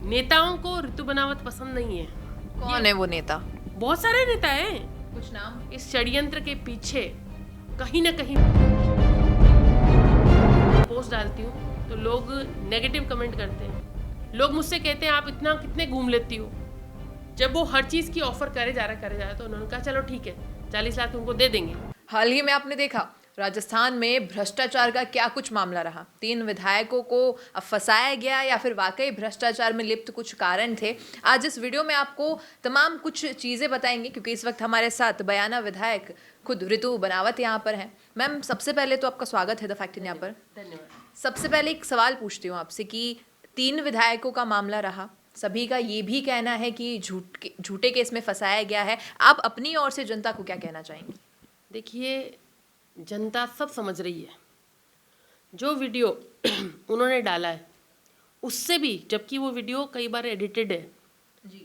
नेताओं को ऋतु बनावत पसंद नहीं है। कौन है वो नेता? बहुत सारे नेता हैं। कुछ नाम? इस षड्यंत्र के पीछे कहीं ना कहीं पोस्ट डालती हूँ तो लोग नेगेटिव कमेंट करते हैं। लोग मुझसे कहते हैं आप इतना कितने घूम लेती हो। जब वो हर चीज की ऑफर करे जा रहा तो उन्होंने कहा चलो ठीक है 40 लाख तुमको दे देंगे। हाल ही में आपने देखा राजस्थान में भ्रष्टाचार का क्या कुछ मामला रहा। 3 विधायकों को फंसाया गया या फिर वाकई भ्रष्टाचार में लिप्त कुछ कारण थे। आज इस वीडियो में आपको तमाम कुछ चीज़ें बताएंगे क्योंकि इस वक्त हमारे साथ बयाना विधायक खुद ऋतु बनावत यहाँ पर हैं। मैम, सबसे पहले तो आपका स्वागत है द फैक्ट इन यहाँ पर। धन्यवाद। सबसे पहले एक सवाल पूछती हूँ आपसे कि 3 विधायकों का मामला रहा, सभी का ये भी कहना है कि झूठे केस में फंसाया गया है। आप अपनी ओर से जनता को क्या कहना चाहेंगे? देखिए, जनता सब समझ रही है। जो वीडियो उन्होंने डाला है उससे भी, जबकि वो वीडियो कई बार एडिटेड है।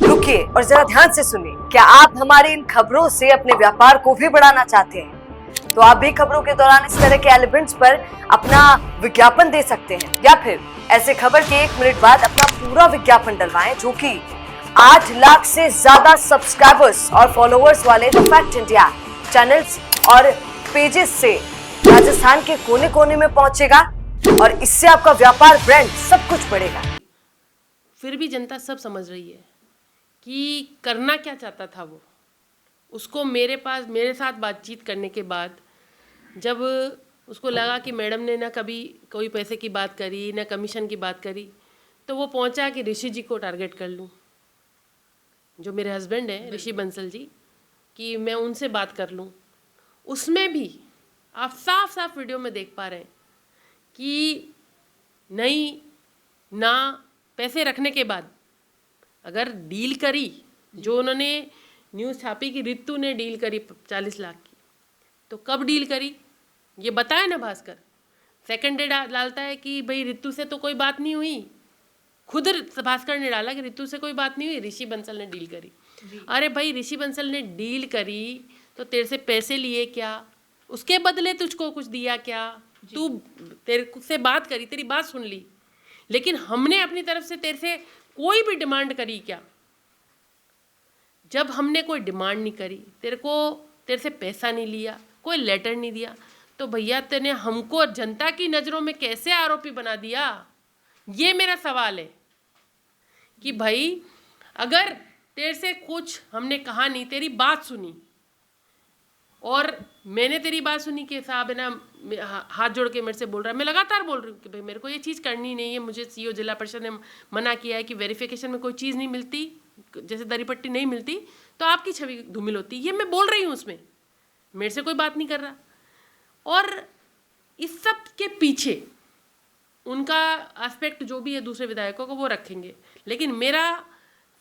रुकिए और जरा ध्यान से सुनिए। क्या आप हमारी इन खबरों से अपने व्यापार को भी बढ़ाना चाहते हैं? तो आप भी खबरों के दौरान इस तरह के एलिमेंट्स पर अपना विज्ञापन दे सकते हैं या फिर ऐसे खबर के 1 मिनट बाद अपना पूरा विज्ञापन डलवाएं, जो कि 8 लाख से ज्यादा सब्सक्राइबर्स और फॉलोअर्स वाले द फैक्ट इंडिया चैनल्स और पेजेस से राजस्थान के कोने कोने में पहुंचेगा और इससे आपका व्यापार, ब्रांड सब कुछ बढ़ेगा। फिर भी जनता सब समझ रही है कि करना क्या चाहता था वो। उसको मेरे साथ बातचीत करने के बाद जब उसको लगा कि मैडम ने ना कभी कोई पैसे की बात करी ना कमीशन की बात करी, तो वो पहुंचा कि ऋषि जी को टारगेट कर लूं, जो मेरे हस्बैंड हैं ऋषि बंसल जी, कि मैं उनसे बात कर लूं। उसमें भी आप साफ साफ वीडियो में देख पा रहे हैं कि नहीं ना पैसे रखने के बाद अगर डील करी, जो उन्होंने न्यूज़ छापी कि ऋतु ने डील करी 40 लाख की, तो कब डील करी ये बताया ना भास्कर। सेकंड डे डालता है कि भाई ऋतु से तो कोई बात नहीं हुई। खुद भास्कर ने डाला कि ऋतु से कोई बात नहीं हुई, ऋषि बंसल ने डील करी। अरे भाई, ऋषि बंसल ने डील करी तो तेरे से पैसे लिए क्या? उसके बदले तुझको कुछ दिया क्या? तू तेरे से बात करी, तेरी बात सुन ली, लेकिन हमने अपनी तरफ से तेरे से कोई भी डिमांड करी क्या? जब हमने कोई डिमांड नहीं करी, तेरे से पैसा नहीं लिया, कोई लेटर नहीं दिया, तो भैया तेने हमको जनता की नज़रों में कैसे आरोपी बना दिया? ये मेरा सवाल है कि भाई अगर तेरे से कुछ हमने कहा नहीं, तेरी बात सुनी और मैंने तेरी बात सुनी कि साहब है ना हाथ जोड़ के मेरे से बोल रहा है, मैं लगातार बोल रही हूँ कि भाई मेरे को ये चीज़ करनी नहीं है, मुझे सीओ जिला परिषद ने मना किया है कि वेरिफिकेशन में कोई चीज़ नहीं मिलती, जैसे दरी पट्टी नहीं मिलती तो आपकी छवि धूमिल होती, ये मैं बोल रही हूँ, उसमें मेरे से कोई बात नहीं कर रहा। और इस सब के पीछे उनका एस्पेक्ट जो भी है दूसरे विधायकों को वो रखेंगे, लेकिन मेरा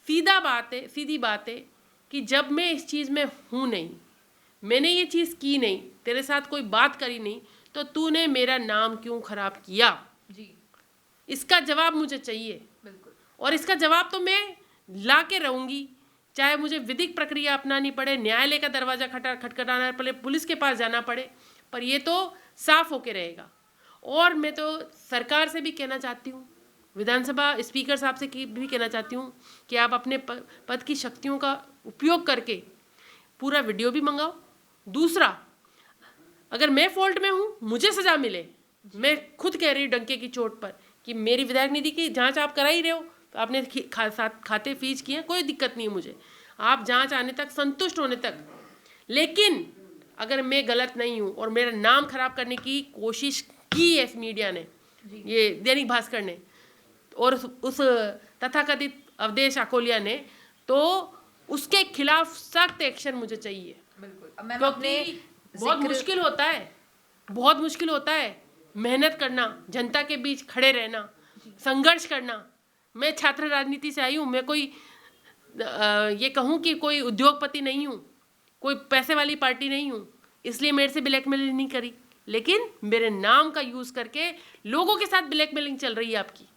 सीधी बात है कि जब मैं इस चीज़ में हूँ नहीं, मैंने ये चीज़ की नहीं, तेरे साथ कोई बात करी नहीं, तो तूने मेरा नाम क्यों खराब किया? जी, इसका जवाब मुझे चाहिए। बिल्कुल। और इसका जवाब तो मैं ला के रहूँगी, चाहे मुझे विधिक प्रक्रिया अपनानी पड़े, न्यायालय का दरवाज़ा खटखटाना पड़े, पुलिस के पास जाना पड़े, पर ये तो साफ होके रहेगा। और मैं तो सरकार से भी कहना चाहती हूँ, विधानसभा स्पीकर साहब से भी कहना चाहती हूँ कि आप अपने पद की शक्तियों का उपयोग करके पूरा वीडियो भी मंगाओ। दूसरा, अगर मैं फॉल्ट में हूँ, मुझे सज़ा मिले। मैं खुद कह रही हूँ डंके की चोट पर कि मेरी विधायक निधि की जांच आप करा ही रहे हो, तो आपने खाते फीस किए, कोई दिक्कत नहीं है मुझे, आप जांच आने तक, संतुष्ट होने तक। लेकिन अगर मैं गलत नहीं हूँ और मेरा नाम खराब करने की कोशिश की है मीडिया ने, ये दैनिक भास्कर ने और उस तथाकथित अवधेश आकोलिया ने, तो उसके खिलाफ सख्त एक्शन मुझे चाहिए। बिल्कुल। क्योंकि बहुत मुश्किल होता है मेहनत करना, जनता के बीच खड़े रहना, संघर्ष करना। मैं छात्र राजनीति से आई हूँ, मैं कोई ये कहूँ कि कोई उद्योगपति नहीं हूँ, कोई पैसे वाली पार्टी नहीं हूँ, इसलिए मेरे से ब्लैकमेलिंग नहीं करी, लेकिन मेरे नाम का यूज़ करके लोगों के साथ ब्लैकमेलिंग चल रही है आपकी।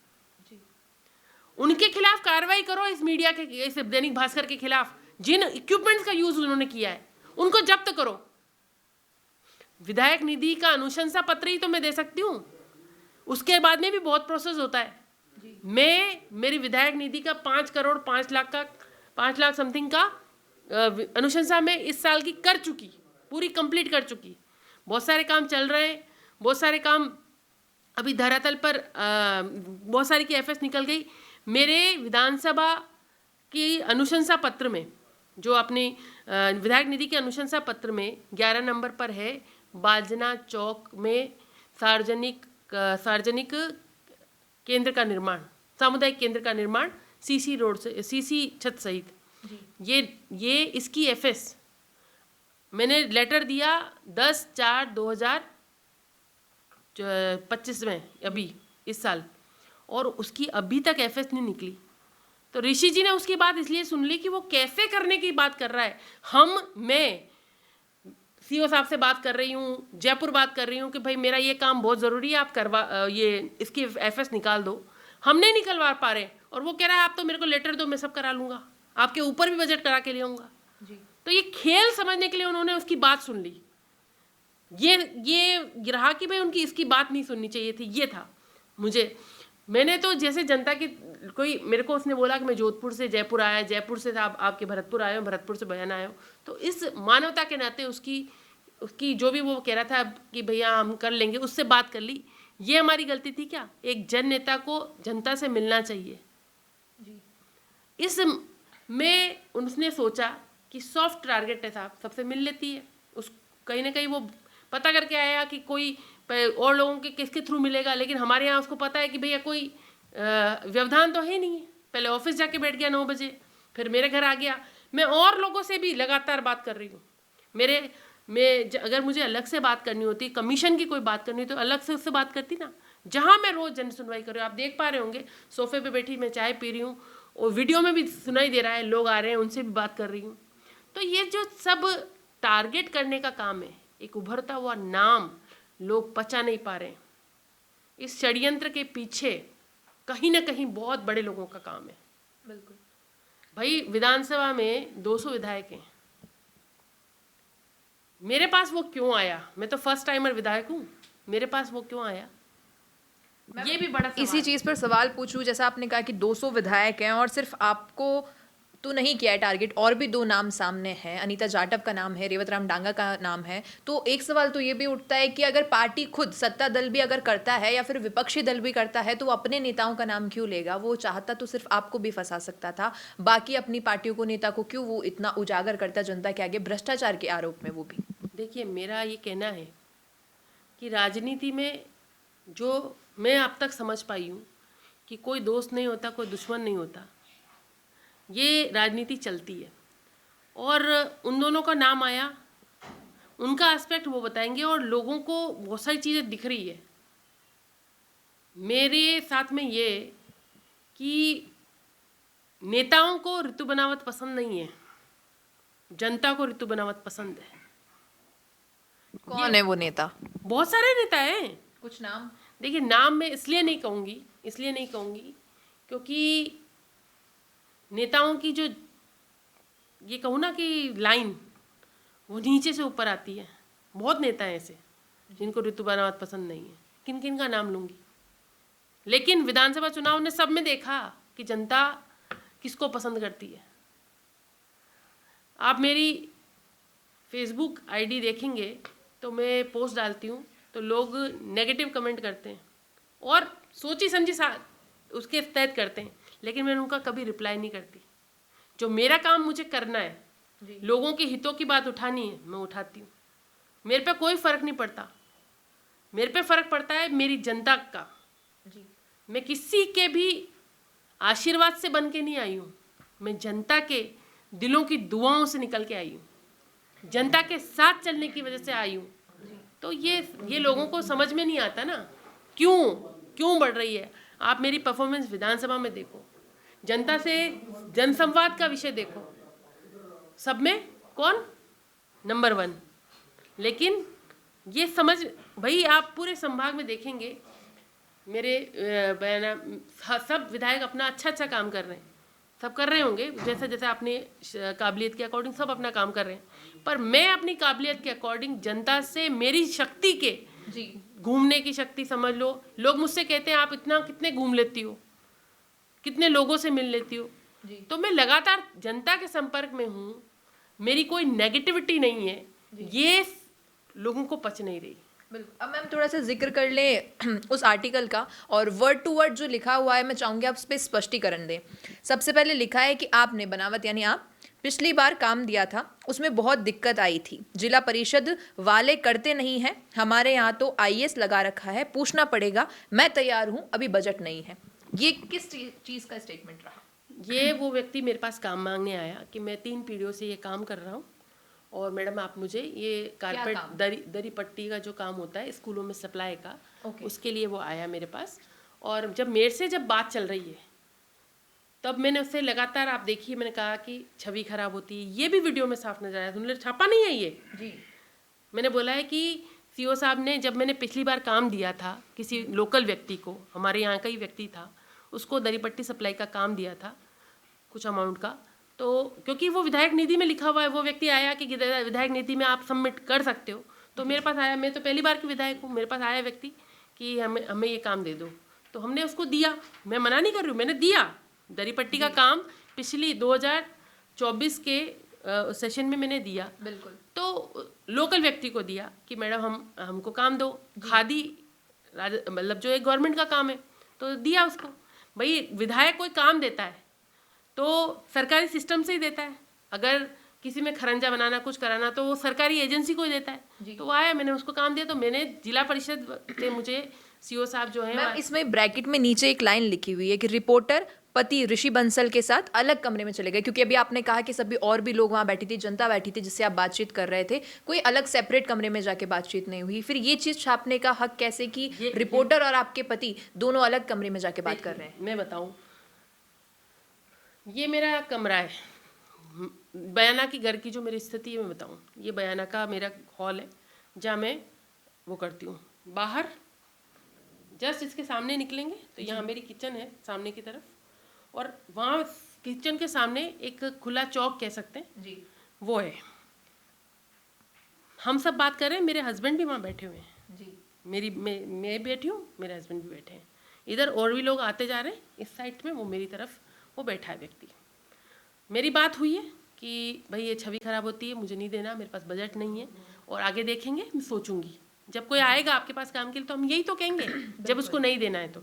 उनके खिलाफ कार्रवाई करो, इस मीडिया के, इस दैनिक भास्कर के खिलाफ जिन इक्विपमेंट्स का यूज़ उन्होंने किया है उनको जब्त करो। विधायक निधि का अनुशंसा पत्र ही तो मैं दे सकती हूँ, उसके बाद में भी बहुत प्रोसेस होता है। मैं मेरी विधायक निधि का 5 करोड़ 5 लाख का 5 लाख समथिंग का अनुशंसा में इस साल की कर चुकी, पूरी कंप्लीट कर चुकी। बहुत सारे काम चल रहे हैं, बहुत सारे काम अभी धरातल पर बहुत सारी की एफएस निकल गई। मेरे विधानसभा की अनुशंसा पत्र में, जो अपनी विधायक निधि के अनुशंसा पत्र में 11 नंबर पर है, बाजना चौक में सार्वजनिक केंद्र का निर्माण, सामुदायिक केंद्र का निर्माण सीसी रोड से, सीसी छत सहित, ये इसकी एफएस मैंने लेटर दिया 10/4/2025 में, अभी इस साल, और उसकी अभी तक एफएस नहीं निकली। तो ऋषि जी ने उसकी बात इसलिए सुन ली कि वो कैसे करने की बात कर रहा है। मैं सीओ साहब से बात कर रही हूँ, जयपुर बात कर रही हूँ कि भाई मेरा ये काम बहुत ज़रूरी है, आप इसकी एफएस निकाल दो। हम नहीं निकलवा पा रहे, और वो कह रहा है आप तो मेरे को लेटर दो, मैं सब करा लूँगा, आपके ऊपर भी बजट करा के ले आऊँगा। तो ये खेल समझने के लिए उन्होंने उसकी बात सुन ली। ये रहा कि भाई उनकी इसकी बात नहीं सुननी चाहिए थी, ये था। मैंने तो जैसे जनता की, कोई मेरे को उसने बोला कि मैं जोधपुर से जयपुर आया, जयपुर से आप आपके भरतपुर आए हो, भरतपुर से बयान आए हो, तो इस मानवता के नाते उसकी जो भी वो कह रहा था कि भैया हम कर लेंगे, उससे बात कर ली। ये हमारी गलती थी क्या? एक जन नेता को जनता से मिलना चाहिए। इस में उसने सोचा कि सॉफ्ट टारगेट है साहब, सबसे मिल लेती है। उस कहीं ना कहीं वो पता करके आया कि कोई और लोगों के किसके थ्रू मिलेगा, लेकिन हमारे यहाँ उसको पता है कि भैया कोई व्यवधान तो है नहीं है। पहले ऑफिस जाके बैठ गया 9 बजे, फिर मेरे घर आ गया। मैं और लोगों से भी लगातार बात कर रही हूँ। अगर मुझे अलग से बात करनी होती, कमीशन की कोई बात करनी, तो अलग से उससे बात करती ना। जहाँ मैं रोज़ जन सुनवाई कर रही हूँ, आप देख पा रहे होंगे, सोफे पे बैठी मैं चाय पी रही हूँ, और वीडियो में भी सुनाई दे रहा है, लोग आ रहे हैं, उनसे भी बात कर रही हूँ। तो ये जो सब टारगेट करने का काम है, एक उभरता हुआ नाम लोग पचा नहीं पा रहे हैं। इस षड्यंत्र के पीछे कहीं ना कहीं बहुत बड़े लोगों का काम है। बिल्कुल भाई, विधानसभा में 200 विधायक हैं। मेरे पास वो क्यों आया? मैं तो फर्स्ट टाइमर विधायक हूँ, मेरे पास वो क्यों आया? ये भी बड़ा सवाल। इसी चीज़ पर सवाल पूछूं, जैसा आपने कहा कि 200 विधायक हैं और सिर्फ आपको तो नहीं किया है टारगेट, और भी 2 नाम सामने हैं, अनीता जाटव का नाम है, रेवत राम डांगा का नाम है। तो एक सवाल तो ये भी उठता है कि अगर पार्टी खुद, सत्ता दल भी अगर करता है या फिर विपक्षी दल भी करता है, तो वो अपने नेताओं का नाम क्यों लेगा? वो चाहता तो सिर्फ आपको भी फंसा सकता था, बाकी अपनी पार्टियों को, नेता को क्यों वो इतना उजागर करता जनता के आगे भ्रष्टाचार के आरोप में? वो भी देखिए, मेरा ये कहना है कि राजनीति में जो मैं अब तक समझ पाई हूँ कि कोई दोस्त नहीं होता, कोई दुश्मन नहीं होता, ये राजनीति चलती है। और उन दोनों का नाम आया, उनका एस्पेक्ट वो बताएंगे, और लोगों को बहुत सारी चीज़ें दिख रही है। मेरे साथ में ये कि नेताओं को ऋतु बनावट पसंद नहीं है, जनता को ऋतु बनावट पसंद है। कौन है वो नेता? बहुत सारे नेता हैं, कुछ नाम देखिए। नाम मैं इसलिए नहीं कहूँगी क्योंकि नेताओं की जो ये कहूँ ना कि लाइन, वो नीचे से ऊपर आती है। बहुत नेता हैं ऐसे जिनको ऋतु बनावट पसंद नहीं है। किन किन का नाम लूँगी? लेकिन विधानसभा चुनाव ने सब में देखा कि जनता किसको पसंद करती है। आप मेरी फेसबुक आईडी देखेंगे तो मैं पोस्ट डालती हूँ, तो लोग नेगेटिव कमेंट करते हैं और सोची समझी उसके तहत करते हैं, लेकिन मैं उनका कभी रिप्लाई नहीं करती। जो मेरा काम मुझे करना है, लोगों के हितों की बात उठानी है, मैं उठाती हूँ। मेरे पे कोई फ़र्क नहीं पड़ता, मेरे पे फ़र्क पड़ता है मेरी जनता का। मैं किसी के भी आशीर्वाद से बन के नहीं आई हूँ, मैं जनता के दिलों की दुआओं से निकल के आई हूँ, जनता के साथ चलने की वजह से आई हूँ। तो ये लोगों को समझ में नहीं आता ना, क्यों बढ़ रही है। आप मेरी परफॉर्मेंस विधानसभा में देखो, जनता से जनसंवाद का विषय देखो, सब में कौन नंबर 1। लेकिन ये समझ, भाई आप पूरे संभाग में देखेंगे मेरे सब विधायक अपना अच्छा काम कर रहे हैं, सब कर रहे होंगे जैसे जैसे अपने काबिलियत के अकॉर्डिंग सब अपना काम कर रहे हैं। पर मैं अपनी काबिलियत के अकॉर्डिंग जनता से मेरी शक्ति के घूमने की शक्ति समझ लो। लोग मुझसे कहते हैं आप इतना कितने घूम लेती हो, कितने लोगों से मिल लेती हो। जी। तो मैं लगातार जनता के संपर्क में हूँ, मेरी कोई नेगेटिविटी नहीं है, ये लोगों को पच नहीं रही। बिल्कुल। अब मैम थोड़ा सा जिक्र कर लें उस आर्टिकल का, और वर्ड टू वर्ड जो लिखा हुआ है मैं चाहूँगी आप उस पर स्पष्टीकरण दें। सबसे पहले लिखा है कि आपने, बनावट यानी आप, पिछली बार काम दिया था उसमें बहुत दिक्कत आई थी, जिला परिषद वाले करते नहीं हैं, हमारे यहाँ तो आईएएस लगा रखा है, पूछना पड़ेगा, मैं तैयार हूँ, अभी बजट नहीं है। ये किस चीज़ का स्टेटमेंट रहा? ये वो व्यक्ति मेरे पास काम मांगने आया कि मैं 3 पीढ़ियों से ये काम कर रहा हूँ और मैडम आप मुझे ये कारपेट काम? दरी पट्टी का जो काम होता है स्कूलों में सप्लाई का, Okay. उसके लिए वो आया मेरे पास। और जब मेरे से जब बात चल रही है तब मैंने उससे लगातार, आप देखिए, मैंने कहा कि छवि खराब होती है, ये भी वीडियो में साफ नजर आया, तुमने छापा नहीं है ये। जी। मैंने बोला है कि सीओ साहब ने, जब मैंने पिछली बार काम दिया था किसी लोकल व्यक्ति को, हमारे यहाँ का ही व्यक्ति था, उसको दरी पट्टी सप्लाई का काम दिया था कुछ अमाउंट का, तो क्योंकि वो विधायक निधि में लिखा हुआ है, वो व्यक्ति आया कि विधायक निधि में आप सबमिट कर सकते हो, तो मेरे पास आया, मैं तो पहली बार की विधायक हूँ, मेरे पास आया व्यक्ति कि हमें ये काम दे दो, तो हमने उसको दिया। मैं मना नहीं कर रही हूँ, मैंने दिया दरी पट्टी का काम, पिछली 2024 के सेशन में मैंने दिया। बिल्कुल। तो लोकल व्यक्ति को दिया कि मैडम हमको काम दो, खादी मतलब जो एक गवर्नमेंट का काम है, तो दिया उसको। भाई विधायक कोई काम देता है तो सरकारी सिस्टम से ही देता है, अगर किसी में खरंजा बनाना कुछ कराना तो वो सरकारी एजेंसी को ही देता है। तो वो आया, मैंने उसको काम दिया, तो मैंने जिला परिषद से मुझे सीओ साहब जो है, मैम इसमें ब्रैकेट में नीचे एक लाइन लिखी हुई है कि रिपोर्टर पति ऋषि बंसल के साथ अलग कमरे में चले गए, क्योंकि अभी आपने कहा कि सभी और भी लोग वहाँ बैठी थी, जनता बैठी थी जिससे आप बातचीत कर रहे थे, कोई अलग सेपरेट कमरे में जाके बातचीत नहीं हुई। फिर ये चीज़ छापने का हक कैसे कि रिपोर्टर और आपके पति दोनों अलग कमरे में जाके बात कर रहे हैं? मैं बताऊं, ये मेरा कमरा है, बयाना की घर की जो मेरी स्थिति है मैं बताऊं, ये बयाना का मेरा हॉल है जहाँ मैं वो करती हूँ। बाहर जस्ट इसके सामने निकलेंगे तो यहाँ मेरी किचन है सामने की तरफ, और वहाँ किचन के सामने एक खुला चौक कह सकते हैं जी। वो है। हम सब बात कर रहे हैं, मेरे हस्बैंड भी वहाँ बैठे हुए हैं जी। मैं बैठी हूँ, मेरे हस्बैंड भी बैठे हैं, इधर और भी लोग आते जा रहे हैं, इस साइड में वो मेरी तरफ वो बैठा है व्यक्ति। मेरी बात हुई है कि भाई ये छवि खराब होती है, मुझे नहीं देना, मेरे पास बजट नहीं है, और आगे देखेंगे, मैं सोचूंगी, जब कोई आएगा आपके पास काम के लिए तो हम यही तो कहेंगे जब उसको नहीं देना है तो।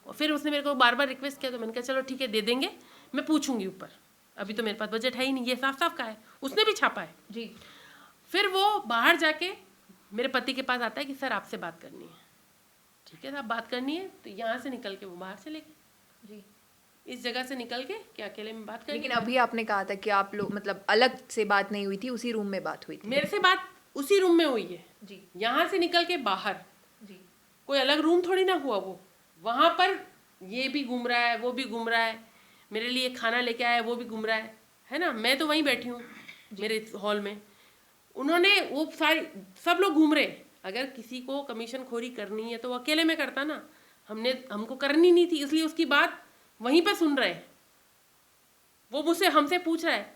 और फिर उसने मेरे को बार बार रिक्वेस्ट किया, तो मैंने कहा चलो ठीक है दे देंगे, मैं पूछूंगी ऊपर, अभी तो मेरे पास बजट है ही नहीं, ये साफ साफ का है, उसने भी छापा है जी। फिर वो बाहर जाके मेरे पति के पास आता है कि सर आपसे बात करनी है। ठीक है साहब, बात करनी है, तो यहाँ से निकल के वो बाहर चले गए, जी। इस जगह से निकल के कि अकेले में बात करनी। लेकिन अभी आपने कहा था कि आप लोग मतलब अलग से बात नहीं हुई थी, उसी रूम में बात हुई थी। मेरे से बात उसी रूम में हुई है जी। यहाँ से निकल के बाहर, जी। कोई अलग रूम थोड़ी ना हुआ, वो वहाँ पर ये भी घूम रहा है, वो भी घूम रहा है, मेरे लिए खाना लेके आया वो भी घूम रहा है ना, मैं तो वहीं बैठी हूँ मेरे हॉल में, उन्होंने वो सारी सब लोग घूम रहे। अगर किसी को कमीशन खोरी करनी है तो वो अकेले में करता ना, हमको करनी नहीं थी, इसलिए उसकी बात वहीं पर सुन रहे हैं। वो मुझसे हमसे पूछ रहा है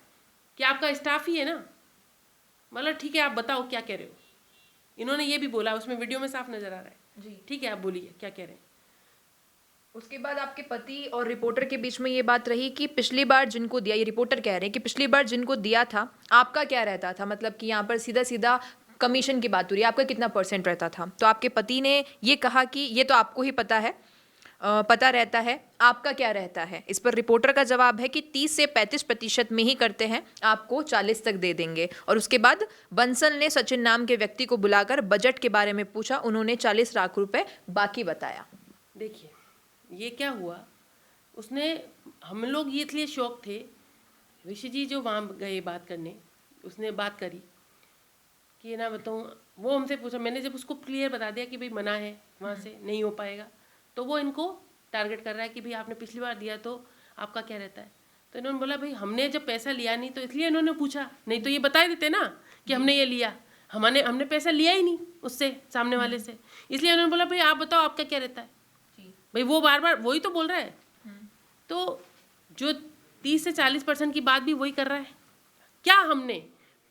कि आपका स्टाफ ही है ना, मतलब ठीक है आप बताओ क्या कह रहे हो। इन्होंने ये भी बोला, उसमें वीडियो में साफ नजर आ रहा है। जी। ठीक है आप बोलिए क्या कह रहे हैं। उसके बाद आपके पति और रिपोर्टर के बीच में ये बात रही कि पिछली बार जिनको दिया, ये रिपोर्टर कह रहे हैं कि पिछली बार जिनको दिया था आपका क्या रहता था, मतलब कि यहाँ पर सीधा सीधा कमीशन की बात हो रही है, आपका कितना % रहता था? तो आपके पति ने ये कहा कि ये तो आपको ही पता है, पता रहता है, आपका क्या रहता है? इस पर रिपोर्टर का जवाब है कि 30 से 35% में ही करते हैं, आपको 40 तक दे देंगे। और उसके बाद बंसल ने सचिन नाम के व्यक्ति को बुलाकर बजट के बारे में पूछा, उन्होंने 40 लाख रुपए बाकी बताया। देखिए ये क्या हुआ, उसने, हम लोग ये इसलिए शौक थे, ऋषि जी जो वहाँ गए बात करने, उसने बात करी कि ना बताऊँ, वो हमसे पूछा, मैंने जब उसको क्लियर बता दिया कि भाई मना है, वहाँ से नहीं हो पाएगा, तो वो इनको टारगेट कर रहा है कि भाई आपने पिछली बार दिया तो आपका क्या रहता है। तो इन्होंने बोला भाई हमने जब पैसा लिया नहीं तो इसलिए इन्होंने पूछा, नहीं तो ये बता देते ना कि हमने ये लिया, हमने पैसा लिया ही नहीं उससे, सामने वाले से, इसलिए उन्होंने बोला भाई आप बताओ आपका क्या रहता है। भाई वो बार बार वही तो बोल रहा है, तो जो 30 से 40% की बात भी वही कर रहा है। क्या हमने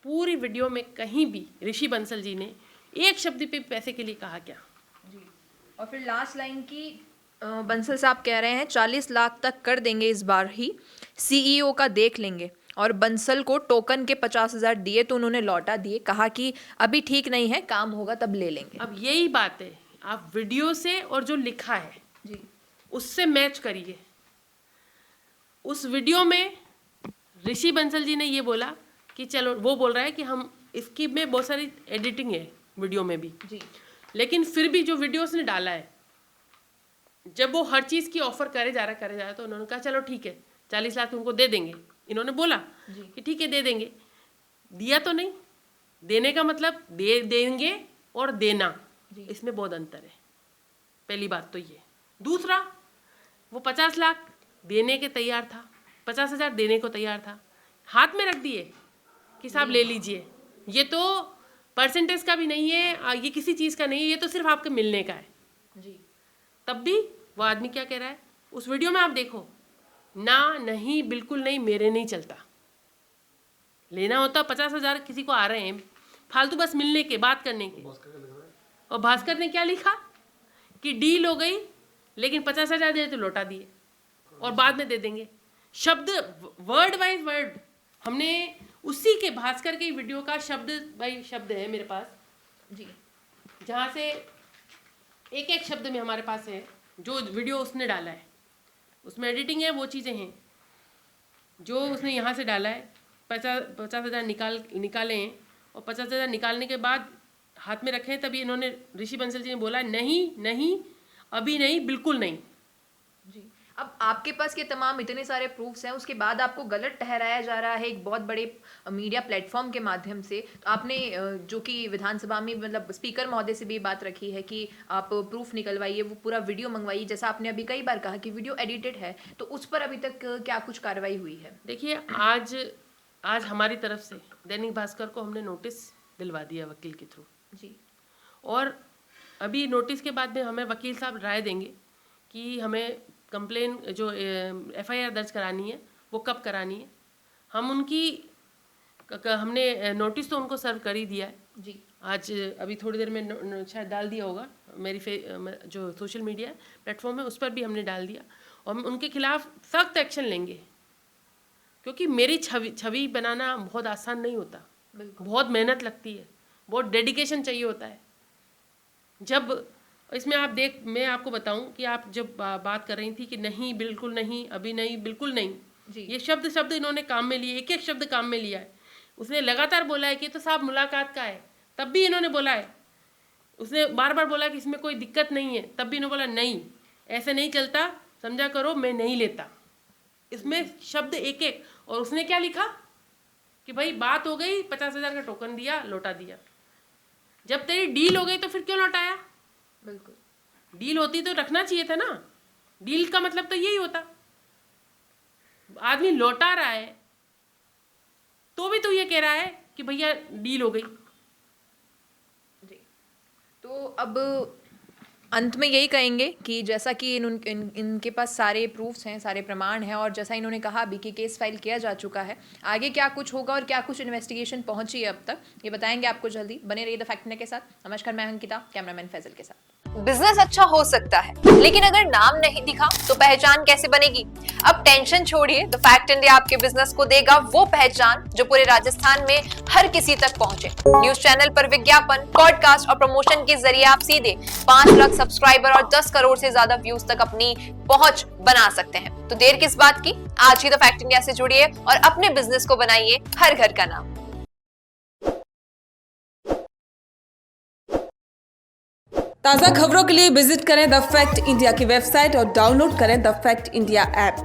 पूरी वीडियो में कहीं भी ऋषि बंसल जी ने एक शब्द पे पैसे के लिए कहा क्या? जी। और फिर लास्ट लाइन की बंसल साहब कह रहे हैं 40 लाख तक कर देंगे इस बार ही, सीईओ का देख लेंगे। और बंसल को टोकन के 50,000 दिए तो उन्होंने लौटा दिए, कहा कि अभी ठीक नहीं है, काम होगा तब ले लेंगे। अब यही बात है, आप वीडियो से और जो लिखा है जी उससे मैच करिए। उस वीडियो में ऋषि बंसल जी ने ये बोला कि चलो, वो बोल रहा है कि हम इसकी में बहुत सारी एडिटिंग है वीडियो में भी जी लेकिन फिर भी जो वीडियो उसने डाला है, जब वो हर चीज़ की ऑफर करे जा रहा है तो उन्होंने कहा चलो ठीक है 40 लाख तुमको दे देंगे। इन्होंने बोला कि ठीक है दे देंगे, दिया तो नहीं। देने का मतलब दे देंगे और देना, इसमें बहुत अंतर है। पहली बात तो ये। दूसरा, वो 50 लाख देने के तैयार था, 50,000 देने को तैयार था, हाथ में रख दिए कि साहब ले लीजिए। ये तो परसेंटेज का भी नहीं है, ये किसी चीज़ का नहीं है, ये तो सिर्फ आपके मिलने का है। जी तब भी वो आदमी क्या कह रहा है उस वीडियो में, आप देखो ना, नहीं, बिल्कुल नहीं, मेरे नहीं चलता। लेना होता 50,000 किसी को आ रहे हैं फालतू, बस मिलने के, बात करने के। और भास्कर ने क्या लिखा कि डील हो गई लेकिन 50,000 दे तो लौटा दिए और बाद में दे देंगे। शब्द वर्ड वाइज वर्ड हमने उसी के भास्कर के वीडियो का शब्द बाई शब्द है मेरे पास जी, जहाँ से एक एक शब्द में हमारे पास है जो वीडियो उसने डाला है। उसमें एडिटिंग है, वो चीज़ें हैं जो उसने यहाँ से डाला है। 50,000 निकाले हैं और 50,000 निकालने के बाद हाथ में रखे हैं, तभी इन्होंने ऋषि बंसल जी ने बोला नहीं नहीं, अभी नहीं, बिल्कुल नहीं। जी। अब आपके पास ये तमाम इतने सारे प्रूफ्स हैं, उसके बाद आपको गलत ठहराया जा रहा है एक बहुत बड़े मीडिया प्लेटफॉर्म के माध्यम से। तो आपने जो कि विधानसभा में मतलब स्पीकर महोदय से भी बात रखी है कि आप प्रूफ निकलवाइए, वो पूरा वीडियो मंगवाइए, जैसा आपने अभी कई बार कहा कि वीडियो एडिटेड है, तो उस पर अभी तक क्या कुछ कार्रवाई हुई है? देखिए, आज हमारी तरफ से दैनिक भास्कर को हमने नोटिस दिलवा दिया वकील के थ्रू जी, और अभी नोटिस के बाद में हमें वकील साहब राय देंगे कि हमें कंप्लेन जो FIR दर्ज करानी है वो कब करानी है। हम उनकी हमने नोटिस तो उनको सर्व कर ही दिया है जी, आज, अभी थोड़ी देर में शायद डाल दिया होगा मेरी जो सोशल मीडिया प्लेटफॉर्म है उस पर भी हमने डाल दिया और हम उनके खिलाफ सख्त एक्शन लेंगे, क्योंकि मेरी छवि बनाना बहुत आसान नहीं होता, बहुत मेहनत लगती है, बहुत डेडिकेशन चाहिए होता है। जब इसमें मैं आपको बताऊं कि आप जब बात कर रही थी कि नहीं, बिल्कुल नहीं, अभी नहीं, बिल्कुल नहीं, ये शब्द इन्होंने काम में लिए, एक एक शब्द काम में लिया है। उसने लगातार बोला है कि तो साहब मुलाकात का है, तब भी इन्होंने बोला है। उसने बार बार बोला कि इसमें कोई दिक्कत नहीं है, तब भी इन्होंने बोला नहीं, ऐसे नहीं चलता, समझा करो, मैं नहीं लेता। इसमें शब्द एक एक। और उसने क्या लिखा कि भाई बात हो गई, 50,000 का टोकन दिया, लौटा दिया। जब तेरी डील हो गई तो फिर क्यों लौटाया? बिल्कुल, डील होती तो रखना चाहिए था ना। डील का मतलब तो यही होता। आदमी लौटा रहा है तो भी तो ये कह रहा है कि भैया डील हो गई। जी। तो अब अंत में यही कहेंगे कि जैसा कि इनके पास सारे प्रूफ्स हैं, सारे प्रमाण हैं, और जैसा इन्होंने कहा भी कि केस फाइल किया जा चुका है, आगे क्या कुछ होगा और क्या कुछ इन्वेस्टिगेशन पहुंची है अब तक, ये बताएंगे आपको जल्दी। बने रहिए द फैक्ट इंडिया के साथ। नमस्कार, मैं अंकिता, कैमरामैन फैजल के साथ। बिजनेस अच्छा हो सकता है, लेकिन अगर नाम नहीं दिखा तो पहचान कैसे बनेगी? अब टेंशन छोड़िए, द फैक्ट इंडिया आपके बिजनेस को देगा वो पहचान जो पूरे राजस्थान में हर किसी तक पहुंचे। न्यूज चैनल पर विज्ञापन, पॉडकास्ट और प्रमोशन के जरिए आप सीधे 5 लाख सब्सक्राइबर और 10 करोड़ से ज्यादा व्यूज तक अपनी पहुंच बना सकते हैं। तो देर किस बात की, आज ही द फैक्ट इंडिया से जुड़िए और अपने बिजनेस को बनाइए हर घर का नाम। ताज़ा खबरों के लिए विजिट करें द फैक्ट इंडिया की वेबसाइट और डाउनलोड करें द फैक्ट इंडिया ऐप।